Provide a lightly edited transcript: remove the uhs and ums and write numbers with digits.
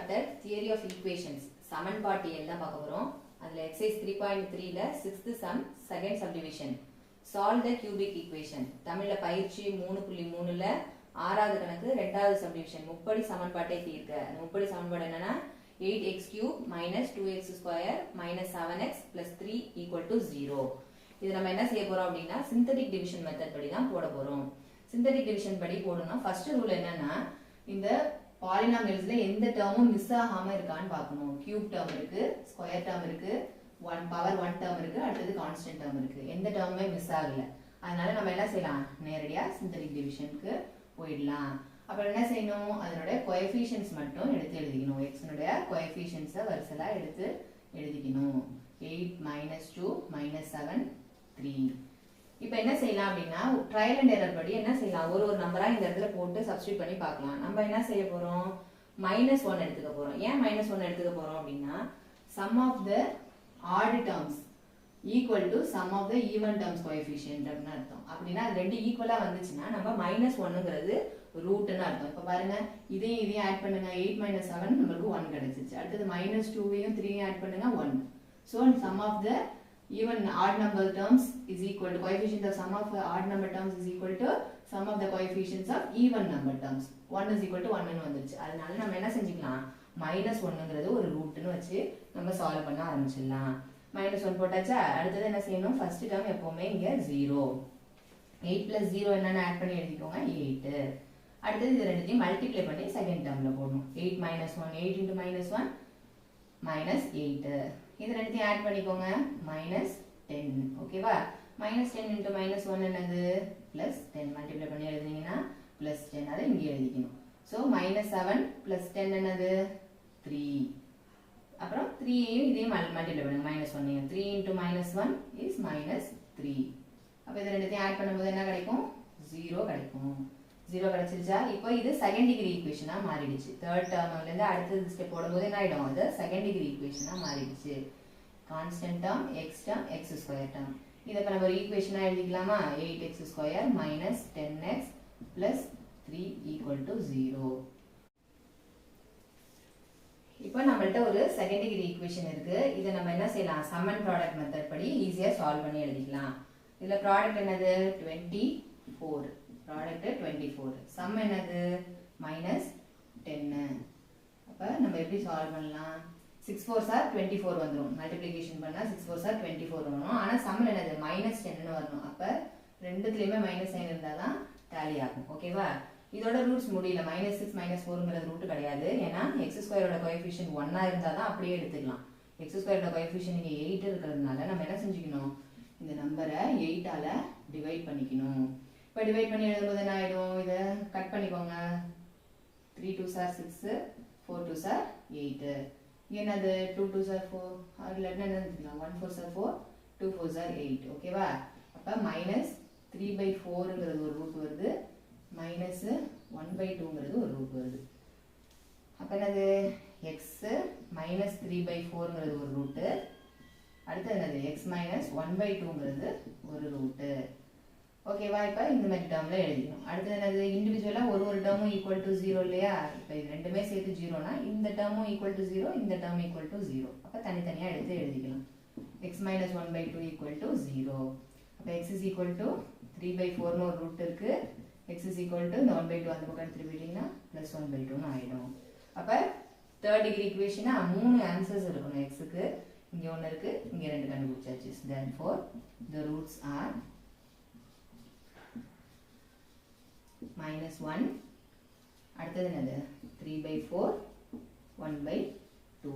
chapter theory of equations சமன்பாட்டியல் தான் பார்க்க போறோம். அதுல exercise 3.3 ல 6th sum second subdivision solve the cubic equation தமிழ்ல பயிற்சி 3.3 ல ஆறாவது கணக்கு இரண்டாவது subdivision முப்படி சமன்பாட்டை தீர்க்க. அந்த முப்படி சமன்பாடு என்னன்னா 8x cube minus 2x square minus 7x plus 3 equal to 0. இது நம்ம என்ன செய்ய போறோம் அப்படின்னா synthetic division method படி தான் போட போறோம். synthetic division படி போடணும்னா first rule என்னன்னா இந்த பாலினாமியல்ஸ்ல எந்த டேர்மும் மிஸ் ஆகாம இருக்கான்னு பார்க்கணும். கியூப் டேர்ம் இருக்கு, ஸ்கொயர் டேர்ம் இருக்கு, 1 பவர் 1 டேர்ம் இருக்கு, அடுத்தது கான்ஸ்டன்ட் டேர்ம் இருக்கு. எந்த டேர்முமே மிஸ் ஆகல. அதனால நம்ம என்ன செய்யலாம், நேரடியா சிந்தடிக் டிவிஷனுக்கு போயிடலாம். அப்புறம் என்ன செய்யணும், அதனுடைய கோஎஃபிஷியன்ட்ஸ் மட்டும் எடுத்து எழுதிக்கணும். x னுடைய கோஎஃபிஷியன்ட்ஸை வரிசையா எடுத்து எழுதிக்கணும். 8 - 2 - 7 3. இப்போ என்ன செய்யலாம் அப்படின்னா ட்ரையல் அண்ட் எரர் படி என்ன செய்யலாம், ஒரு நம்பரா இந்த இடத்துல போட்டு சப்ஸ்டிட்யூட் பண்ணி பார்க்கலாம். நம்ம என்ன செய்ய போறோம், -1 எடுத்துக்க போறோம். ஏன் -1 எடுத்துக்க போறோம் அப்படின்னா sum of the odd terms equal to sum of the even terms coefficient அப்படின்னு அர்த்தம். அப்படின்னா அது ரெண்டு ஈக்குவலா வந்துச்சுன்னா நம்ம -1ங்கிறது ரூட்னு அர்த்தம். இப்போ பாருங்க, இதையும் ஆட் பண்ணுங்க. 8 - 7 நமக்கு 1 கிடைச்சிச்சு. அடுத்தது -2வையும் 3யும் ஆட் பண்ணுங்க 1. So sum of the even odd number terms is equal to coefficient of sum of odd number terms is equal to sum of the coefficients of even number terms. 1 is equal to 1 ன்னு வந்துருச்சு. அதனால நம்ம என்ன செஞ்சுக்கலாம், -1ங்கிறது ஒரு ரூட்னு வச்சு நம்ம solve பண்ண ஆரம்பிச்சிடலாம். -1 போட்டாச்சா, அடுத்தது என்ன செய்யணும், ஃபர்ஸ்ட் டேர்ம் எப்பவுமே இங்க 0. 8 + 0 என்னன்னு ஆட் பண்ணி எழுதிக்கோங்க 8. அடுத்தது இது ரெண்டுத்தையும் மல்டிப்ளை பண்ணி செகண்ட் டேர்ம்ல போடணும். 8 - 1 8 × -1 -8. இது ரெண்டுத்தையும் ஆட் பண்ணிக்கோங்க -10. ஓகேவா, -10 × -1 என்னது +10. மல்டிப்ளை பண்ணி எழுதினீங்கன்னா +10. அதை இங்கே எழுதிக்கணும். ஸோ -7 + 10 என்னது 3. அப்புறம் 3யையும் இதையும் மல்டிப்ளை பண்ணுங்க -1. 3 × -1 is -3. அப்போ இது ரெண்டுத்தையும் ஆட் பண்ணும்போது என்ன கிடைக்கும், 0 கிடைக்கும். 0 கிடைச்சிருச்சா. இப்போ இது செகண்ட் டிகிரி ஈக்குவேஷனா மாறிடுச்சு. தேர்ட் டேர்ம்ல இருந்து அடுத்த ஸ்டெப் போடும்போது என்ன ஆயிடும், அது செகண்ட் டிகிரி ஈக்குவேஷனா மாறிடுச்சு. Constant term x term x square term. இத இப்ப நம்ம ஒரு ஈக்குவேஷனா எழுதிக்கலாமா, 8x ஸ்கொயர் - 10x + 3 = 0. இப்போ நம்மள்ட்ட ஒரு செகண்ட் டிகிரி ஈக்குவேஷன் இருக்கு. இத நம்ம என்ன செய்யலாம், சம் அண்ட் ப்ராடக்ட் மெத்தட் படி ஈஸியா சால்வ் பண்ணி எழுதிக்கலாம். இதுல ப்ராடக்ட் என்னது 24. ப்ராடக்ட் 24. சம் என்னது -10. அப்ப நம்ம எப்படி சால்வ் பண்ணலாம், 6 4s are 24 வந்துரும். மல்டிப்ளிகேஷன் பண்ணா 6 4s are 24 வரும். ஆனா சம்ல என்னது -10 ன்னு வரணும். அப்ப ரெண்டுத்துலயுமே மைனஸ் சைன் இருந்தாதான் டாலி ஆகும். ஓகேவா, இதோட ரூட்ஸ் முடியல. -6 -4ங்கிறது ரூட் கிடையாது. ஏன்னா x2 ஓட கோஎஃபிஷியன்ட் 1 இருந்தாதான் அப்படியே எடுத்துக்கலாம். x2 ஓட கோஎஃபிஷியன்ட் இங்க 8 இருக்கிறதுனால நம்ம என்ன செஞ்சுக்கணும், இந்த நம்பரை 8 ஆல டிவைட் பண்ணிக்கணும். இப்போ டிவைட் பண்ணி எழுதும்போது என்ன ஆயிடும், இதை கட் பண்ணிக்கோங்க. 3 2s are 6, 4 2s are 8. என்னது 2 2s are 4, அதுல என்ன எழுதிக்கலாம், 1 4s are 4, 2 4s are 8. ஓகேவா, அப்ப -3/4ங்கிறது ஒரு ரூட் வருது, -1/2ங்கிறது ஒரு ரூட் வருது. அப்ப என்னது x -3/4ங்கிறது ஒரு ரூட், அடுத்து என்னது x -1/2ங்கிறது ஒரு ரூட். ஓகேவா, இப்போ இந்த மாதிரி டேர்ம்ல எழுதிக்கணும். அடுத்து என்னது இண்டிவிஜுவலா ஒரு டேர்மும் ஈக்குவல் டு 0 இல்லையா. இப்போ இது ரெண்டுமே சேர்த்து 0னா இந்த டேர்மும் ஈக்குவல் டு 0, இந்த டேர்ம் ஈக்குவல் டு 0. அப்ப தனித்தனியா எடுத்து எழுதிக்கலாம். x -1/2 = 0. அப்ப x = 3/4ன்னு ஒரு ரூட் இருக்கு. x = இந்த 1/2 அந்த பக்கம் எடுத்து போயிட்டீங்கன்னா +1/2ன்னு ஆயிடும். அப்ப தேர்ட் டிகிரி ஈக்குவேஷனா 3 ஆன்சர்ஸ் இருக்கணும். x க்கு இங்க ஒன்னு இருக்கு, இங்க ரெண்டு கண்டுபிடிச்சாச்சு. therefore the roots are -1, அடுத்தது என்னது 3/4, 1/2.